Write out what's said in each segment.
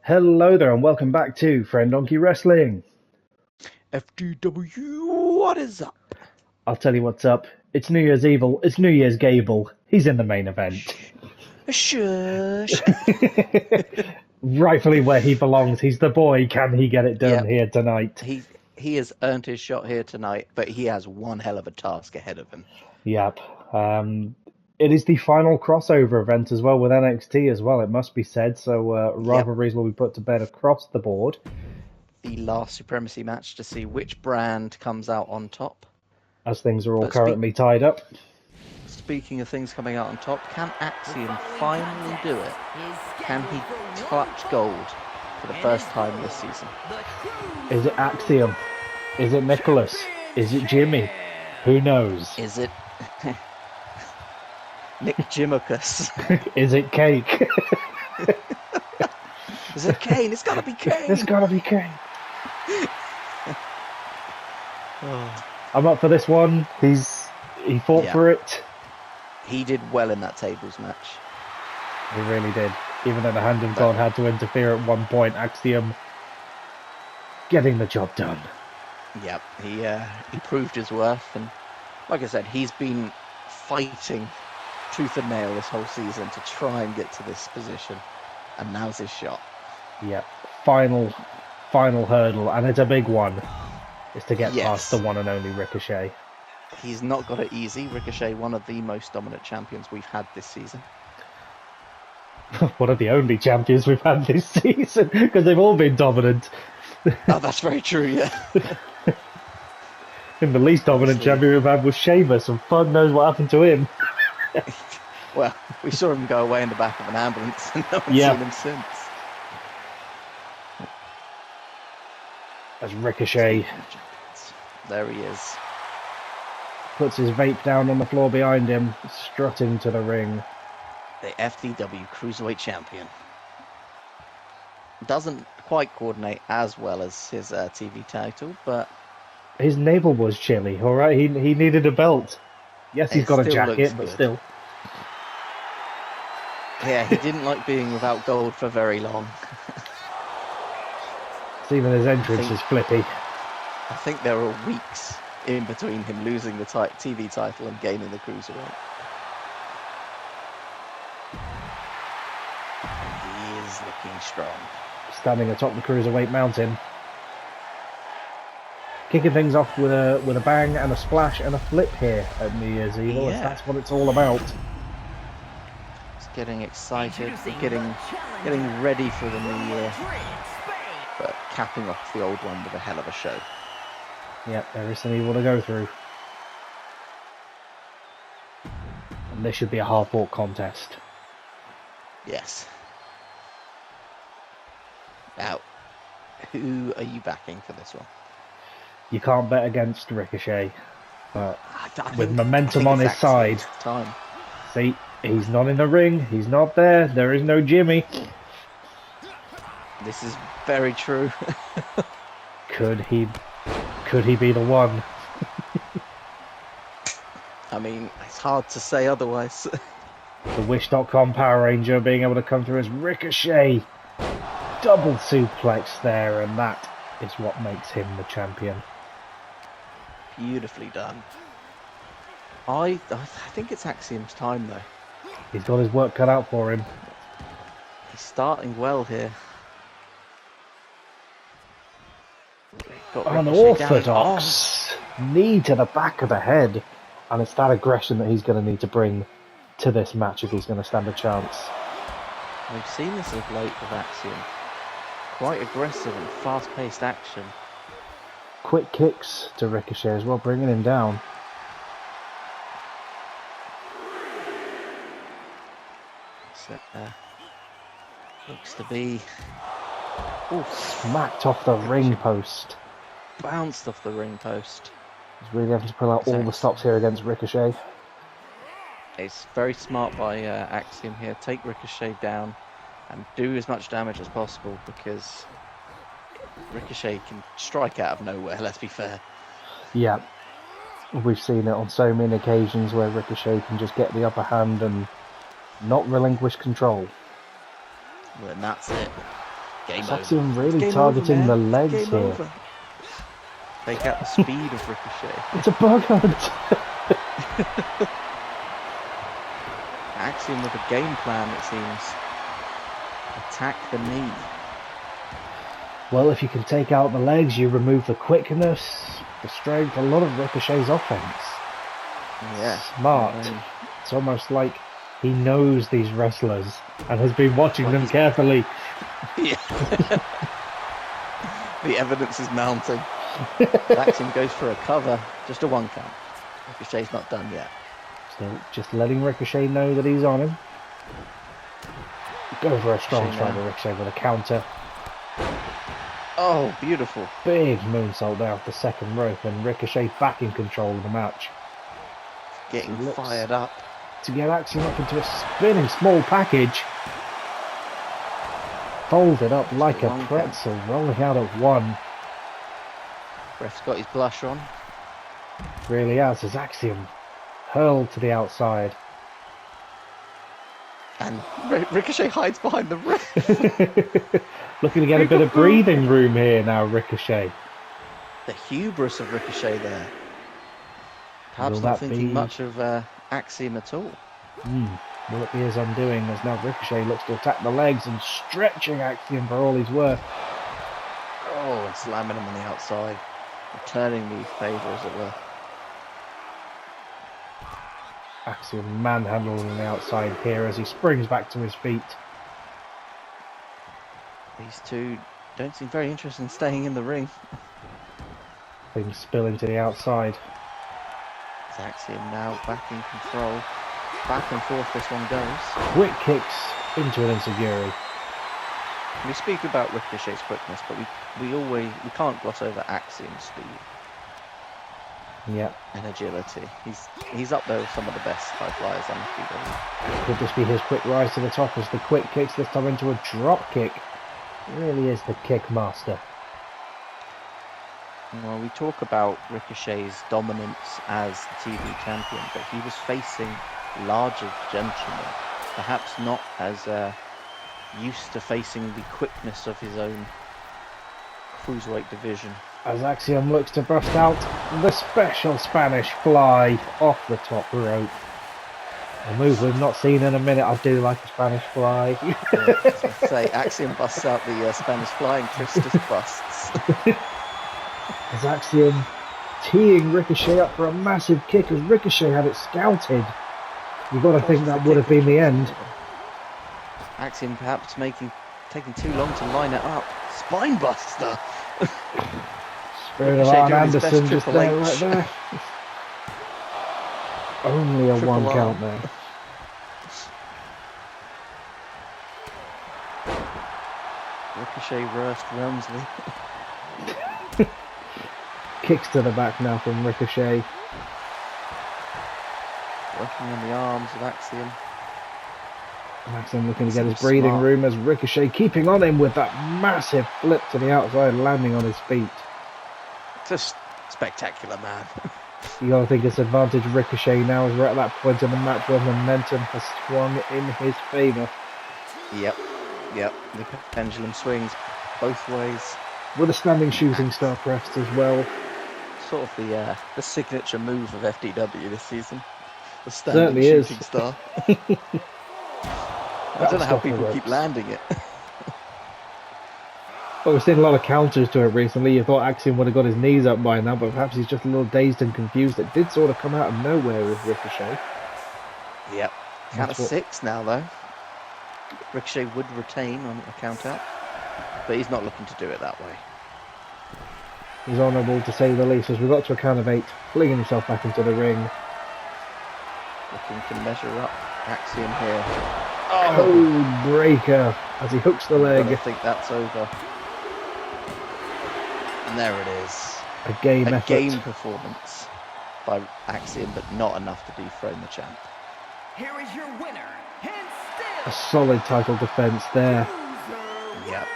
Hello there and welcome back to Friend Donkey Wrestling. FDW, what is up? I'll tell you what's up. It's New Year's Evil. It's New Year's Gable. He's in the main event. Shush. Rightfully where he belongs. He's the boy. Can he get it done here tonight? He has earned his shot here tonight, but he has one hell of a task ahead of him. Yep. It is the final crossover event as well with NXT as well, it must be said. So rivalries will be put to bed across the board. The last Supremacy match to see which brand comes out on top. As things are all currently tied up. Speaking of things coming out on top, can Axiom finally do it? Can he clutch gold for the first time this season? Is it Axiom? Is it Nicholas? Is it Jimmy? Who knows? Is it Nick Jimicus? Is it Cake? Is it Kane? It's gotta be Kane! It's gotta be Kane. Oh. I'm up for this one. He fought for it. He did well in that tables match. He really did. Even though the Hand of God had to interfere at one point, Axiom getting the job done. Yep, he proved his worth, and like I said, he's been fighting tooth and nail this whole season to try and get to this position, and now's his shot. Yep, final hurdle, and it's a big one, is to get past the one and only Ricochet. He's not got it easy. Ricochet, one of the most dominant champions we've had this season. One of the only champions we've had this season, because they've all been dominant. Oh, that's very true, yeah. And the least dominant champion we've had was Sheamus, and fuck knows what happened to him. Well, we saw him go away in the back of an ambulance, and no one's seen him since. As Ricochet, there he is. Puts his vape down on the floor behind him, strutting to the ring. The FDW Cruiserweight Champion. Doesn't quite coordinate as well as his TV title, but... His navel was chilly, alright? He needed a belt. Yes, he's got a jacket, but still. Yeah, he didn't like being without gold for very long. Even his entrance is flippy. I think there were weeks in between him losing the TV title and gaining the Cruiserweight. He is looking strong. Standing atop the Cruiserweight mountain. Kicking things off with a bang and a splash and a flip here at New Year's Evil. Yeah. That's what it's all about. He's getting excited, getting ready for the new year. But capping off the old one with a hell of a show. Yep, there is some evil to go through. And this should be a hard-fought contest. Yes. Now, who are you backing for this one? You can't bet against Ricochet, but with momentum on his side. See, he's not in the ring. He's not there. There is no Jimmy. This is very true. Could he be the one? I mean, it's hard to say otherwise. The Wish.com Power Ranger being able to come through as Ricochet. Double suplex there, and that is what makes him the champion. Beautifully done. I think it's Axiom's time, though. He's got his work cut out for him. He's starting well here. Unorthodox knee to the back of the head, and it's that aggression that he's going to need to bring to this match if he's going to stand a chance. We've seen this of late with Axiom. Quite aggressive and fast-paced action. Quick kicks to Ricochet as well, bringing him down. So, looks to be... Ooh, smacked off the ring post. Bounced off the ring post. He's really having to pull out all the stops here against Ricochet. It's very smart by Axiom here. Take Ricochet down and do as much damage as possible, because Ricochet can strike out of nowhere, let's be fair. Yeah. We've seen it on so many occasions where Ricochet can just get the upper hand and not relinquish control. Well, and that's it. Game Axiom over. really Game targeting over, the man. legs Game here. over. Take out the speed of Ricochet. It's a bug hunt. Axiom with a game plan, it seems. Attack the knee. Well, if you can take out the legs, you remove the quickness, the strength, a lot of Ricochet's offense. Yeah. Smart. It's almost like he knows these wrestlers and has been watching them carefully. Yeah. The evidence is mounting. Axiom goes for a cover, just a 1 count. Ricochet's not done yet. So just letting Ricochet know that he's on him. Go for a strong strike with Ricochet with a counter. Oh, beautiful. Big moonsault there off the second rope, and Ricochet back in control of the match. Getting fired up. To get Axiom up into a spinning small package. Folded up like a pretzel, rolling out at 1. Ref's got his blush on. Really has, as Axiom hurled to the outside. And Ricochet hides behind the ref. Looking to get a bit of breathing room here now, Ricochet. The hubris of Ricochet there. Perhaps not thinking much of Axiom at all. Will it be his undoing as now Ricochet looks to attack the legs and stretching Axiom for all he's worth? Oh, and slamming him on the outside. Returning the favour, as it were. Axiom manhandling on the outside here as he springs back to his feet. These two don't seem very interested in staying in the ring. Things spilling to the outside. It's Axiom now back in control. Back and forth this one goes. Quick kicks into an enziguri. We speak about Ricochet's quickness, but we can't gloss over Axiom's speed. Yep. And agility. He's up there with some of the best high flyers on FDW. Could this be his quick rise to the top as the quick kicks this time into a drop kick? He really is the kick master. Well, we talk about Ricochet's dominance as TV champion, but he was facing larger gentlemen, perhaps not as used to facing the quickness of his own cruiserweight division. As Axiom looks to bust out the special Spanish fly off the top rope. A move we've not seen in a minute. I do like a Spanish fly. Say Axiom busts out the Spanish fly and Chris just busts. As Axiom teeing Ricochet up for a massive kick as Ricochet had it scouted. You've got to think that would have been the end. Axiom perhaps taking too long to line it up. Spine buster. Spirit of Arn Anderson just there, right there. Only a 1 count there. Ricochet reversed Wormsley. Kicks to the back now from Ricochet. Working on the arms of Axiom. Axiom looking to get his breathing room as Ricochet keeping on him with that massive flip to the outside, landing on his feet. Just spectacular, man. You gotta think it's advantage Ricochet now as we're at that point in the match where momentum has swung in his favour. Yep. The pendulum swings both ways. With a standing shooting star pressed as well. Sort of the signature move of FDW this season. The standing shooting star. I don't know how people keep landing it. Well, we've seen a lot of counters to it recently. You thought Axiom would have got his knees up by now, but perhaps he's just a little dazed and confused. It did sort of come out of nowhere with Ricochet. Yep. Count of 6 now, though. Ricochet would retain on a count out, but he's not looking to do it that way. He's honourable to say the least as we got to a count of 8, flinging himself back into the ring. Looking to measure up Axiom here. Oh, breaker as he hooks the leg. I think that's over. And there it is. A game effort. Game performance by Axiom, but not enough to dethrone the champ. Here is your winner, and still a solid title defense there. Yep.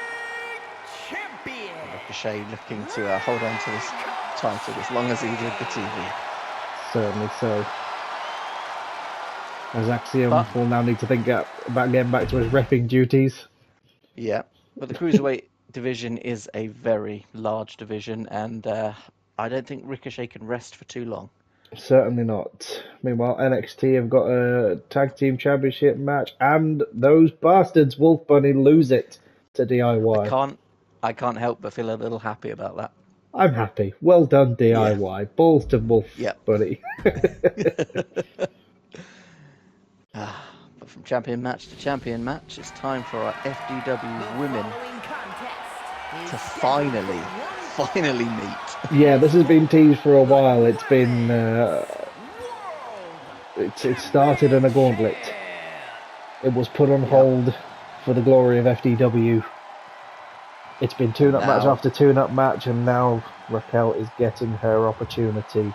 Champion. Ricochet looking to hold on to this title as long as he did the TV. Certainly so. As Axiom will now need to think about getting back to his repping duties. Yeah, But the cruiserweight division is a very large division, and I don't think Ricochet can rest for too long. Certainly not. Meanwhile, NXT have got a tag team championship match, and those bastards Wolf Bunny lose it to DIY. I can't help but feel a little happy about that. I'm happy. Well done, DIY. Yeah. Balls to Wolf Yep. Bunny. But from champion match to champion match, it's time for our FDW women to finally meet. Yeah, this has been teased for a while. It's been it started in a gauntlet. It was put on hold for the glory of FDW. It's been tune-up match after tune-up match, and now Raquel is getting her opportunity.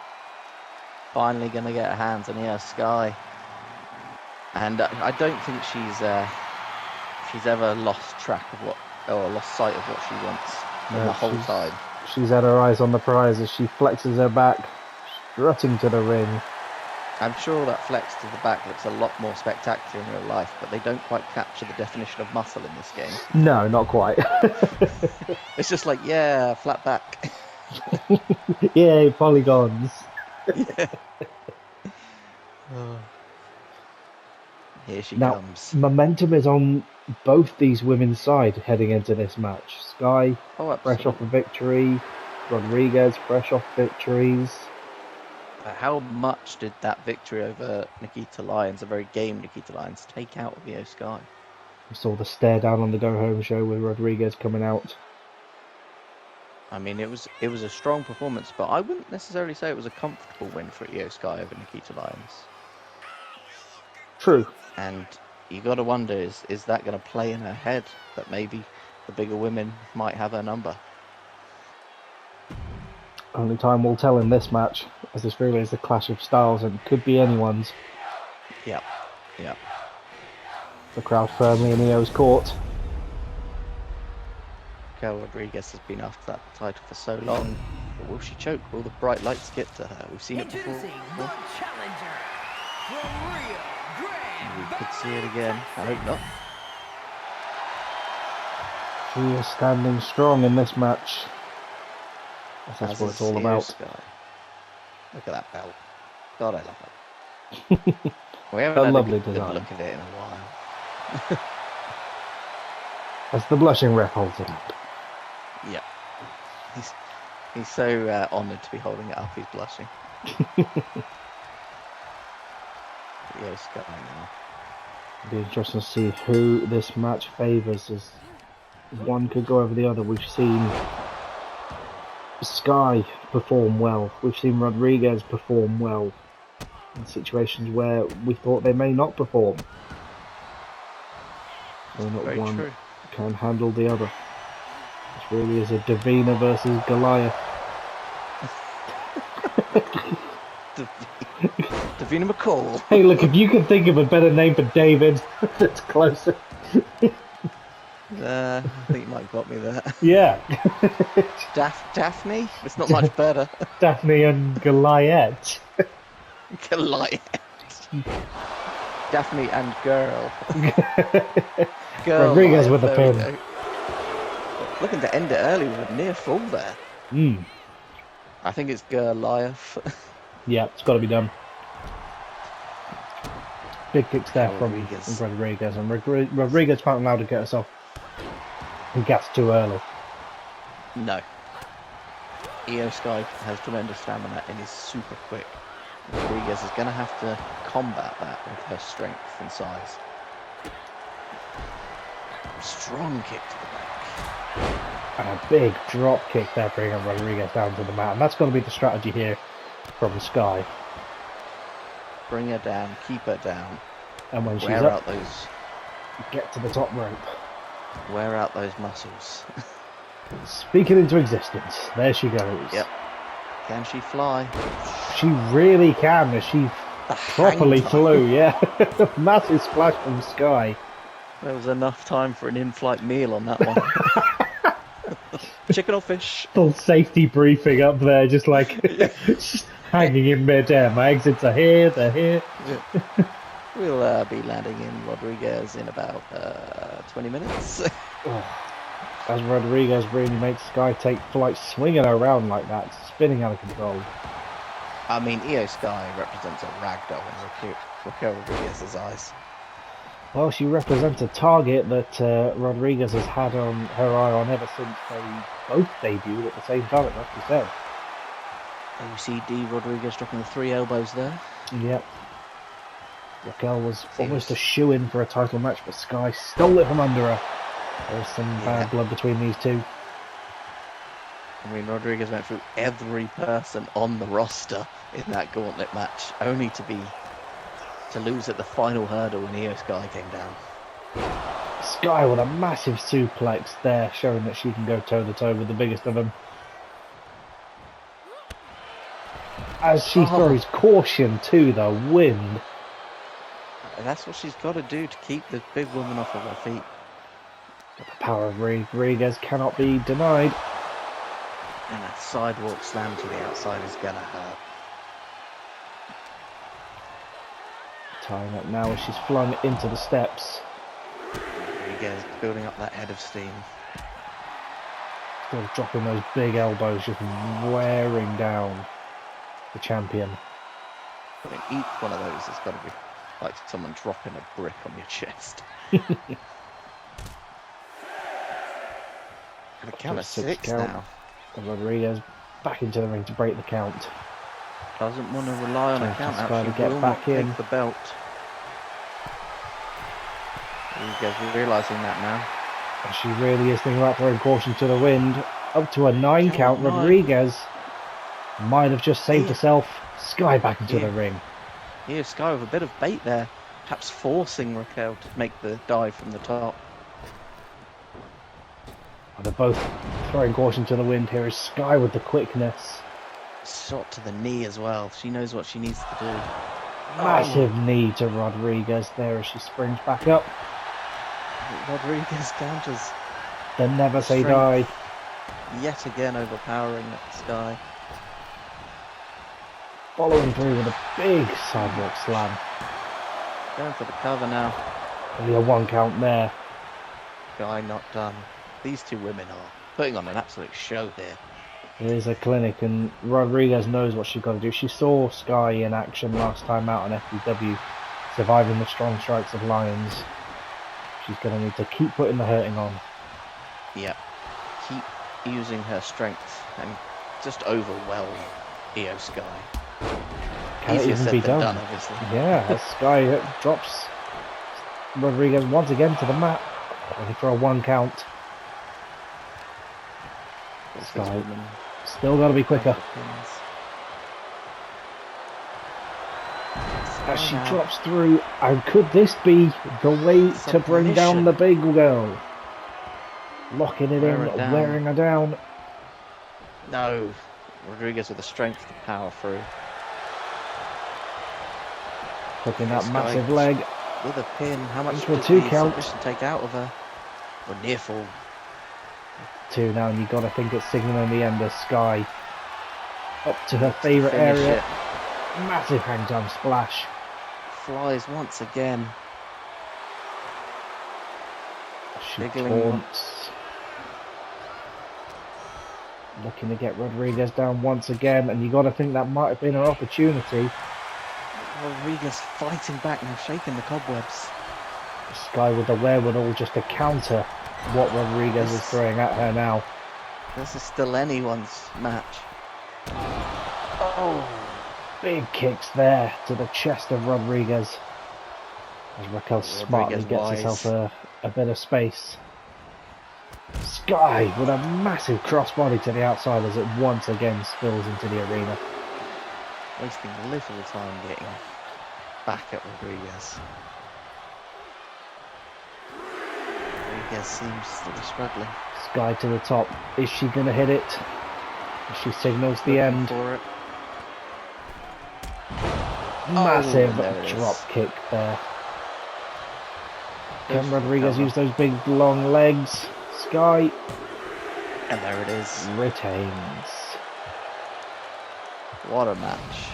Finally going to get her hands on Io Sky. And I don't think she's ever lost track of lost sight of what she wants the whole time. She's had her eyes on the prize as she flexes her back, strutting to the ring. I'm sure that flex to the back looks a lot more spectacular in real life, but they don't quite capture the definition of muscle in this game. No, not quite. It's just like, yeah, flat back. Yay, polygons. Yeah. Here she comes. Momentum is on both these women's side heading into this match. Sky, fresh off a victory. Rodriguez, fresh off victories. How much did that victory over Nikita Lyons, a very game Nikita Lyons, take out of Io Sky? We saw the stare down on the go home show with Rodriguez coming out. I mean, it was a strong performance, but I wouldn't necessarily say it was a comfortable win for Io Sky over Nikita Lyons. True. And you got to wonder, is that going to play in her head that maybe the bigger women might have her number? Only time will tell in this match, as this really is a clash of styles and could be anyone's. Yep. The crowd firmly in Io's court. Raquel Rodriguez has been after that title for so long, but will she choke? Will the bright lights get to her? We've seen it before. The challenger from Rio Grande. We could see it again. I hope not. She is standing strong in this match. That's what it's all about. Sky. Look at that belt. God, I love it. We haven't A had lovely a good design. look at it in a while. As the blushing ref holds it up. Yeah. He's so honoured to be holding it up, he's blushing. Io Sky now. It'll be interesting to see who this match favours, as one could go over the other. We've seen Sky perform well. We've seen Rodriguez perform well in situations where we thought they may not perform. So not Very one true. can handle the other. This really is a Davina versus Goliath. Davina McCall. Hey, look, if you can think of a better name for David that's closer. I think you might have got me there. Yeah. Daphne? It's not much better. Daphne and Goliath. Goliath. Daphne and girl. Rodriguez with the there we pin. go. Looking to end it early with a near fall there. I think it's Goliath. Yeah, it's got to be done. Big kicks there from Rodriguez. Rodriguez, and Rodriguez can't allow to get herself gas too early. No. Io Sky has tremendous stamina and is super quick. Rodriguez is going to have to combat that with her strength and size. Strong kick to the back. And a big drop kick there, bringing Rodriguez down to the mat. And that's going to be the strategy here from Sky. Bring her down, keep her down. And when she's Wear up, out those, get to the top rope. wear out those muscles. Speak it into existence. There she goes. Yep. Can she fly? She really can, as she The properly hang time. flew, yeah. Massive splash from Sky. There was enough time for an in-flight meal on that one. Chicken or fish? Full safety briefing up there, just like just hanging in midair. My exits are here, they're here. We'll be landing in Rodriguez in about 20 minutes. as Rodriguez really makes Sky take flight, swinging her around like that, spinning out of control. I mean, Io Sky represents a ragdoll in Raquel Rodriguez's eyes. Well, she represents a target that Rodriguez has had on her eye on ever since they both debuted at the same time, it must be said. OCD Rodriguez dropping the 3 elbows there. Yep. Raquel was almost a shoo-in for a title match, but Sky stole it from under her. There's some bad blood between these two. I mean, Rodriguez went through every person on the roster in that gauntlet match, only to lose at the final hurdle when Io Sky came down. Sky with a massive suplex there, showing that she can go toe-to-toe with the biggest of them. As she throws caution to the wind. And that's what she's got to do to keep the big woman off of her feet. But the power of Rodriguez cannot be denied. And that sidewalk slam to the outside is going to hurt. Tying up now as she's flung into the steps. Rodriguez building up that head of steam. Still dropping those big elbows, just wearing down the champion. But in each one of those, it's got to be like someone dropping a brick on your chest. And a count of 6 now. And Rodriguez back into the ring to break the count. Doesn't want to rely on a count out. She to get will back not in. take the belt. Rodriguez realising that now. And she really is thinking about throwing caution to the wind. Up to a 9 count. Rodriguez might have just saved herself. Sky back into the ring. Yeah, Sky with a bit of bait there. Perhaps forcing Raquel to make the dive from the top. They're both throwing caution to the wind. Here is Sky with the quickness. Shot to the knee as well. She knows what she needs to do. Massive knee to Rodriguez there as she springs back up. Rodriguez counters. The never say die. Yet again overpowering Sky. Following through with a big sidewalk slam. Going for the cover now. Only a 1 count there. Sky not done. These two women are putting on an absolute show here. It is a clinic, and Rodriguez knows what she's got to do. She saw Sky in action last time out on FDW, surviving the strong strikes of Lions. She's going to need to keep putting the hurting on. Yep. Keep using her strength and just overwhelm Io Sky. Can it even be done? Obviously. Yeah, as Sky drops Rodriguez once again to the mat. Only for a 1 count. Sky still got to be quicker. As she drops through, and could this be the way to bring down the big girl? Locking it in, wearing her down. No, Rodriguez with the strength to power through. Hooking that massive leg. With a pin, how much for a 2 count. Take out of her? Or near fall. 2 now, and you got to think it's signaling the end of Sky. Up to her favourite area. Massive hang time splash. Flies once again. She taunts. Looking to get Rodriguez down once again, and you got to think that might have been her opportunity. Rodriguez fighting back now, shaking the cobwebs. Sky with the wherewithal just to counter what Rodriguez is throwing at her now. This is still anyone's match. Oh, big kicks there to the chest of Rodriguez. As Raquel smartly gets herself a bit of space. Sky with a massive crossbody to the outside as it once again spills into the arena. Wasting little time getting back at Rodriguez. Rodriguez seems to be struggling. Sky to the top. Is she going to hit it? As she signals the end. For it. Massive drop kick there. Can Rodriguez use those big long legs? Sky. And there it is. Retains. What a match.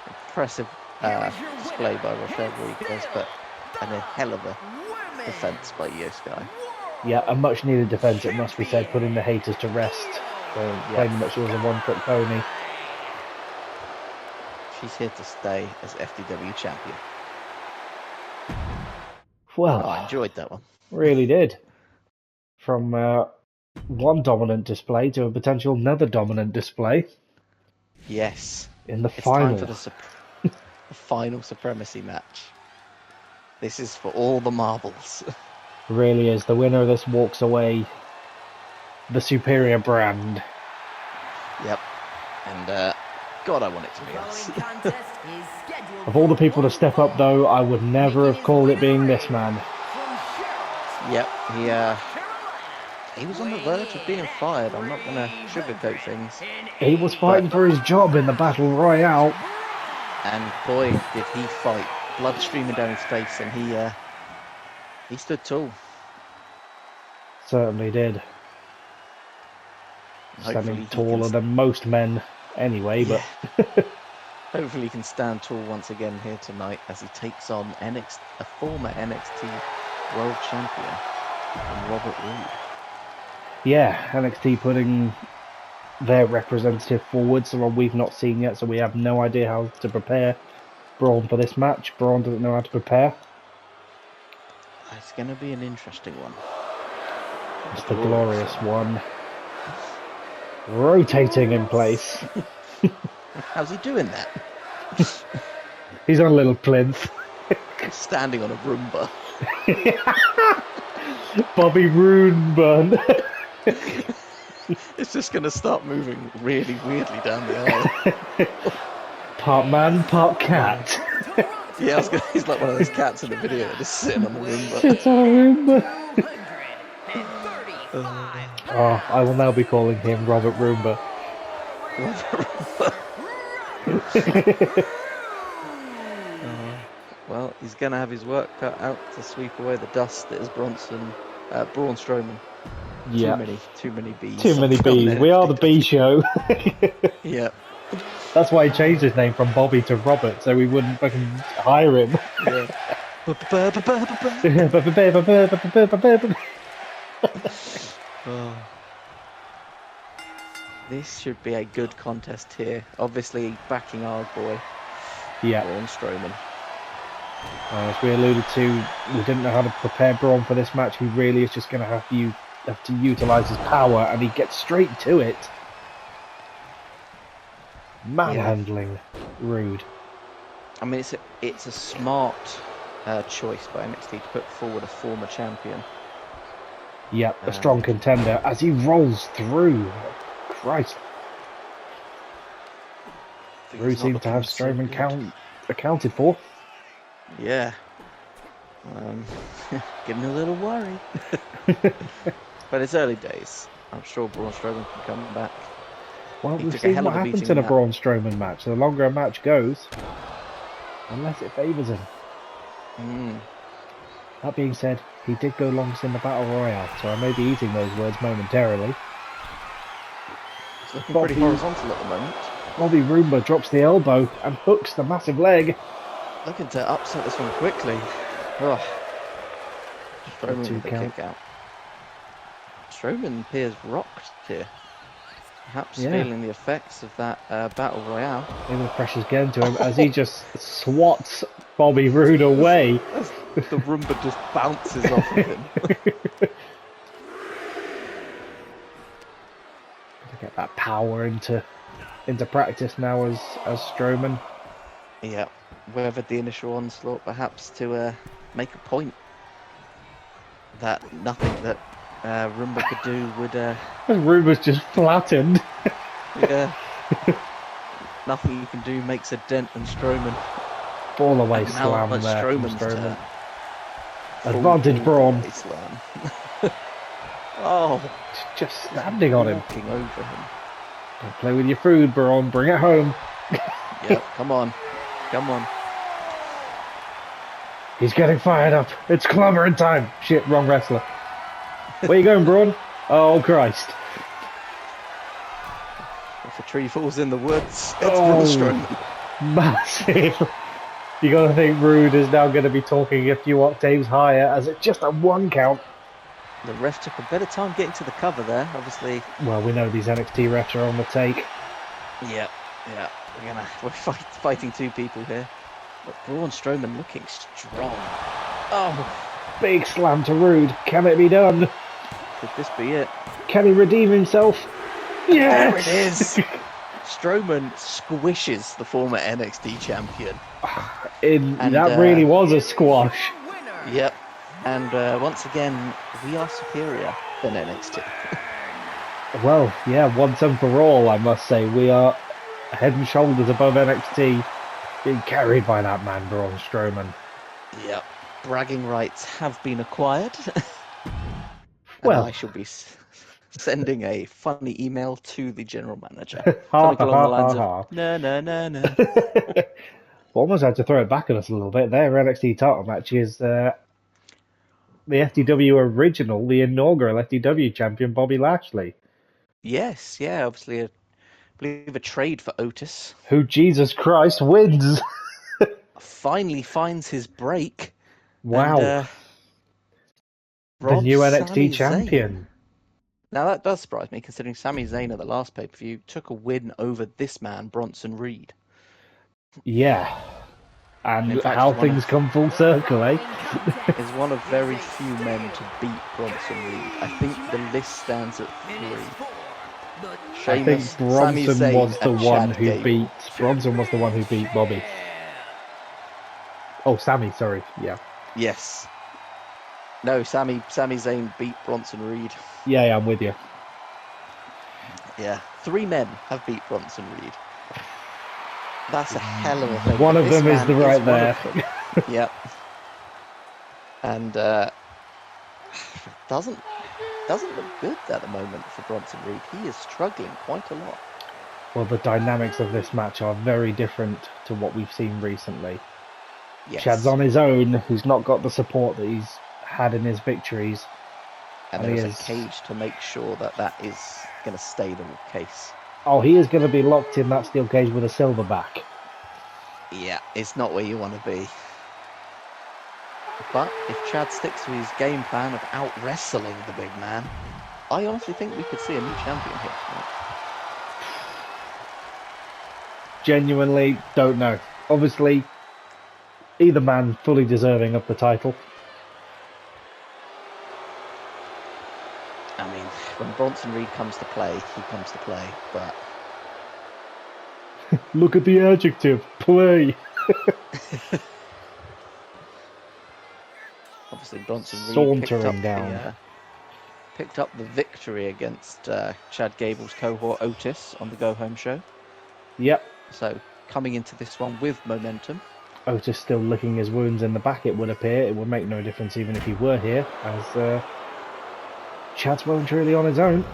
Impressive display by Rochelle Rodriguez, but and a hell of a defense by Io Sky. Yeah, a much needed defence, it must be said, putting the haters to rest. So claiming that she was a one-trick pony. She's here to stay as FDW champion. Well, Oh, I enjoyed that one. really did. From one dominant display to a potential another dominant display Yes. in the It's final. time for the final supremacy match. This is for all the marbles. Really is. The winner of this walks away the superior brand. Yep. And God, I want it to be The us. following contest is scheduled Of all the for people to one step up, fall. though, I would never Making have his called it being winner this man. from Charlotte, Yep. Carolina, He was on the verge of being fired. I'm not going to sugarcoat things. He was fighting for his job in the Battle Royale. And boy, did he fight. Blood streaming down his face, and he stood tall. Certainly did. Hopefully Standing he taller can, than most men anyway, but hopefully he can stand tall once again here tonight as he takes on a former NXT World Champion, Robert Roode. yeah, NXT putting their representative forward, someone we've not seen yet, so we have no idea how to prepare Braun for this match. Braun doesn't know how to prepare. It's going to be an interesting one. It's the glorious one. Rotating in place. How's he doing that? He's on a little plinth. He's standing on a Roomba. Bobby Roode. It's just going to start moving really weirdly down the aisle. Part man, part cat. Yeah, he's like one of those cats in the video just sitting on the Roomba. It's on a Roomba. 235. Oh, I will now be calling him Robert Roomba. Well, he's going to have his work cut out to sweep away the dust that is Braun Strowman. Yeah. Too many bees. Too many on bees. there. We are the bee show. Yeah. That's why he changed his name from Bobby to Robert, so we wouldn't fucking hire him. Yeah. Oh. This should be a good contest here. Obviously, backing our boy, Yeah, Braun Strowman. as we alluded to, we didn't know how to prepare Braun for this match. He really is just going to have to utilise his power, and he gets straight to it. Manhandling, Rude. I mean, it's a smart choice by NXT to put forward a former champion. Yep, a strong contender as he rolls through. Christ. Rude seems to have Strowman accounted for. Yeah. Getting a little worried. But it's early days. I'm sure Braun Strowman can come back. Well, He we've took a seen hell what of a happens beating in a in that. Braun Strowman match. The longer a match goes, unless it favours him. Mm. That being said, he did go longest in the Battle Royale, so I may be eating those words momentarily. It's looking pretty horizontal at the moment. Bobby Roomba drops the elbow and hooks the massive leg. Looking to upset this one quickly. Oh. Strowman Two with the count. kick out. Strowman appears rocked here. Perhaps Yeah. feeling the effects of that Battle Royale. Maybe the pressure's getting to him as he just swats Bobby Roode away. The Roomba just bounces off of him. To get that power into practice now as Strowman. Yeah, weathered the initial onslaught, perhaps to make a point that nothing that Roomba could do would. Roomba's just flattened. Yeah. Nothing you can do makes a dent in Strowman. Fall away And now slam it's there from Strowman's Strowman. turn. Advantage Full Braun. body slam. Oh, Just standing on him. walking over him. Don't play with your food, Braun. Bring it home. Yeah, come on. Come on. He's getting fired up. It's clobbering time. Shit, wrong wrestler. Where you going, Braun? Oh, Christ. If a tree falls in the woods, it's Oh. Braun Strowman. Massive. You gotta think Rude is now going to be talking a few octaves higher as it's just a one count. The ref took a better time getting to the cover there, obviously. Well, we know these NXT refs are on the take. Yeah. We're fighting two people here. But Braun Strowman looking strong. Oh, Big slam to Rude. Can it be done? could this be it? Can he redeem himself? Yes! There it is! Strowman squishes the former NXT champion. That really was a squash. Yep. And once again, we are superior than NXT. Well, yeah, once and for all, I must say. We are head and shoulders above NXT, being carried by that man, Braun Strowman. Yep. Bragging rights have been acquired. Well, I shall be sending a funny email to the general manager. Something along the lines of, no. Almost had to throw it back at us a little bit. Their NXT title match is the FDW original, the inaugural FDW champion, Bobby Lashley. Yes, yeah, obviously, I believe a trade for Otis. Who, Jesus Christ, wins! Finally finds his break. Wow. And, the new NXT Sami champion. Zayn. Now that does surprise me, considering Sami Zayn at the last pay-per-view took a win over this man, Bronson Reed. Yeah. And In fact, how things come full circle, eh? Is one of very few men to beat Bronson Reed. I think the list stands at 3. I think Sami Bronson Zayn was the and one Chad who Gable. beat. Bronson was the one who beat Bobby. Oh, Sammy, sorry. Yeah. Yes. No, Sami Zayn beat Bronson Reed. Yeah, I'm with you. Yeah. 3 men have beat Bronson Reed. That's a hell of a thing. One of them is the right there. Yep. And doesn't look good at the moment for Bronson Reed. He is struggling quite a lot. Well, the dynamics of this match are very different to what we've seen recently. Yes. Chad's on his own. He's not got the support that he's had in his victories. And there's a cage to make sure that is going to stay the case. Oh, he is going to be locked in that steel cage with a silver back. Yeah, it's not where you want to be. But if Chad sticks to his game plan of out-wrestling the big man, I honestly think we could see a new champion here tonight. Genuinely don't know. Obviously, either man fully deserving of the title. I mean, when Bronson Reed comes to play, he comes to play, but... Look at the adjective, play. Obviously, Bronson Reed Sauntering picked up the victory against Chad Gable's cohort Otis on the Go Home show. Yep. So, coming into this one with momentum. Otis still licking his wounds in the back, it would appear. It would make no difference even if he were here, as Chad's well and truly on his own.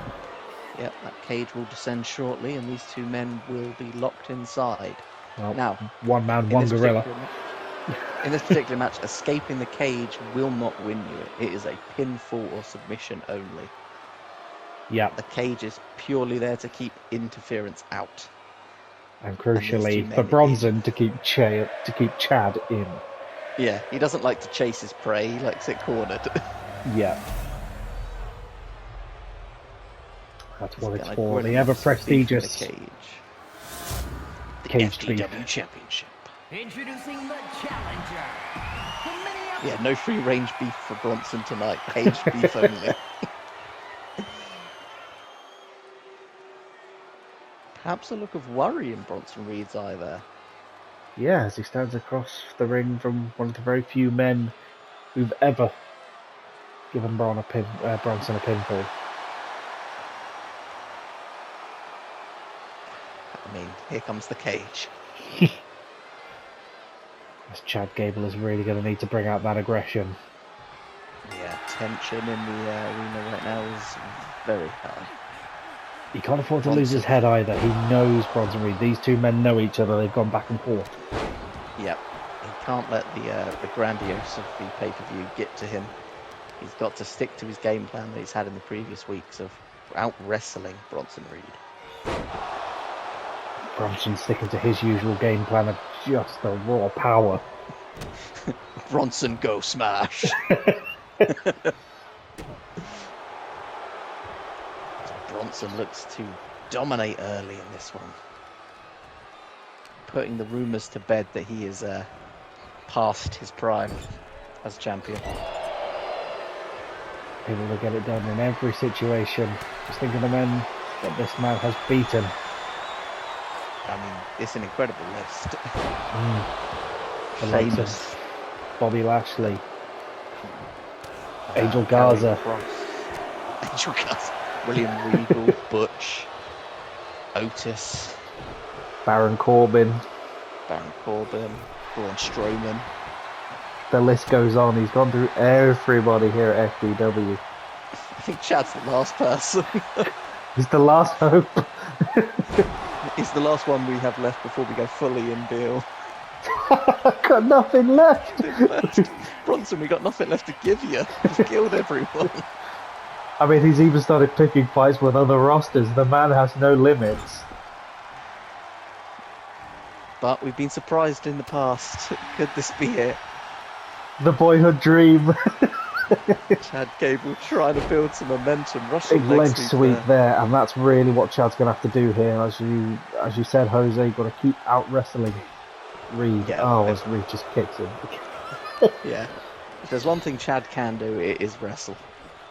Yep, that cage will descend shortly, and these 2 men will be locked inside. Well, now, one man, one gorilla. In this particular match, escaping the cage will not win you. It is a pinfall or submission only. Yeah. The cage is purely there to keep interference out. And crucially, for Bronson to keep Chad in. Yeah, he doesn't like to chase his prey, he likes it cornered. Yeah. That's what it's for. The ever prestigious cage. The cage FDW Championship. Introducing the challenger. Yeah, no free range beef for Bronson tonight. Cage beef only. Perhaps a look of worry in Bronson Reed's eye there. Yeah, as he stands across the ring from one of the very few men who've ever given Bronson a pinfall. I mean, here comes the cage. As Chad Gable is really going to need to bring out that aggression. Yeah, tension in the arena right now is very high. He can't afford to lose his head either. He knows Bronson Reed. These 2 men know each other. They've gone back and forth. Yep. He can't let the grandiose of the pay-per-view get to him. He's got to stick to his game plan that he's had in the previous weeks of out-wrestling Bronson Reed. Bronson sticking to his usual game plan of just the raw power. Bronson go smash. Bronson looks to dominate early in this one, putting the rumours to bed that he is past his prime as champion. Able to get it done in every situation. Just think of the men that this man has beaten. I mean, it's an incredible list. The likes of Famous. Bobby Lashley, Angel Garza, Angel Garza, William Regal, Butch, Otis, Baron Corbin. Braun Strowman. The list goes on. He's gone through everybody here at FDW. I think Chad's the last person. He's the last hope. He's the last one we have left before we go fully in deal. Got nothing left. Bronson, we got nothing left to give you. You've killed everyone. I mean, he's even started picking fights with other rosters. The man has no limits. But we've been surprised in the past. Could this be it? The boyhood dream. Chad Gable trying to build some momentum. Russian Big leg sweep there, and that's really what Chad's going to have to do here. As you said, Jose, you've got to keep out wrestling Reed. Yeah, as Reed just kicks him. Yeah. If there's one thing Chad can do, it is wrestle.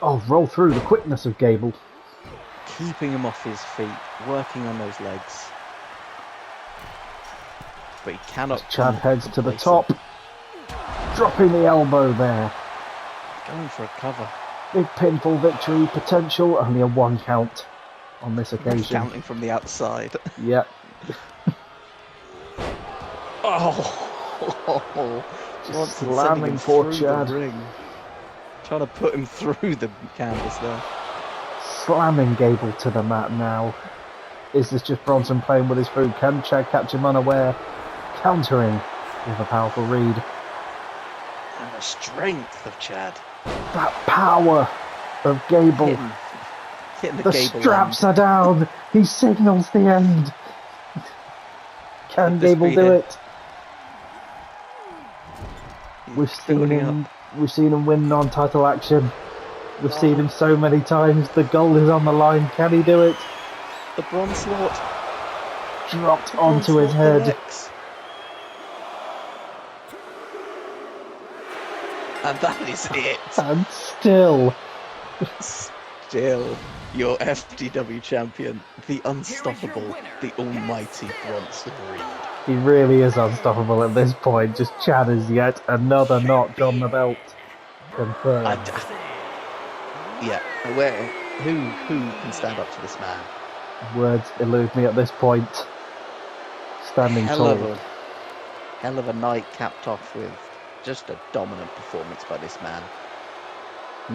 Oh, roll through the quickness of Gable. Keeping him off his feet, working on those legs. But he cannot. As Chad heads to the top, dropping the elbow there. Going for a cover. Big pinfall victory potential. Only a 1 count on this occasion. Counting from the outside. Yep. Oh, Just slamming for Chad. Trying to put him through the canvas there. Slamming Gable to the mat now. Is this just Bronson playing with his food? Can Chad catch him unaware? Countering with a powerful read. And the strength of Chad. That power of Gable. Hitting the Gable straps end. are down. He signals the end. Can Could this Gable be do it? it? He's We've seen building him. up. We've seen him win non-title action. We've seen him so many times. The gold is on the line. Can he do it? The bronze slot. Dropped onto his head. And that is it. And still, Your FDW champion, the unstoppable, the almighty Bronson Reed. he really is unstoppable at this point. Just Chad is yet another notch on the belt. Confirmed. Who can stand up to this man? Words elude me at this point. Standing tall. Hell of a night capped off with just a dominant performance by this man.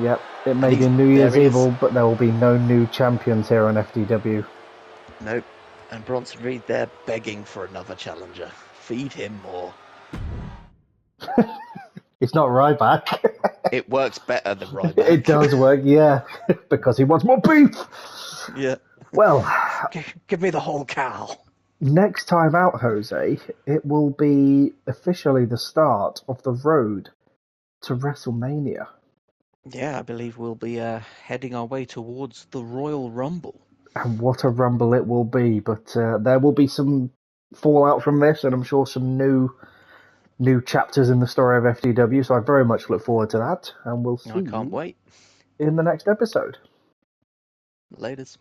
Yep, it may be New Year's Evil, but there will be no new champions here on FDW. Nope. And Bronson Reed there begging for another challenger. Feed him more. It's not Ryback. It works better than Ryback. It does work, yeah, because he wants more beef. Yeah. Well, give me the whole cow. Next time out, Jose, it will be officially the start of the road to WrestleMania. Yeah, I believe we'll be heading our way towards the Royal Rumble. And what a rumble it will be, but there will be some fallout from this, and I'm sure some new chapters in the story of FDW, so I very much look forward to that, and we'll see I can't wait. in the next episode. Laters.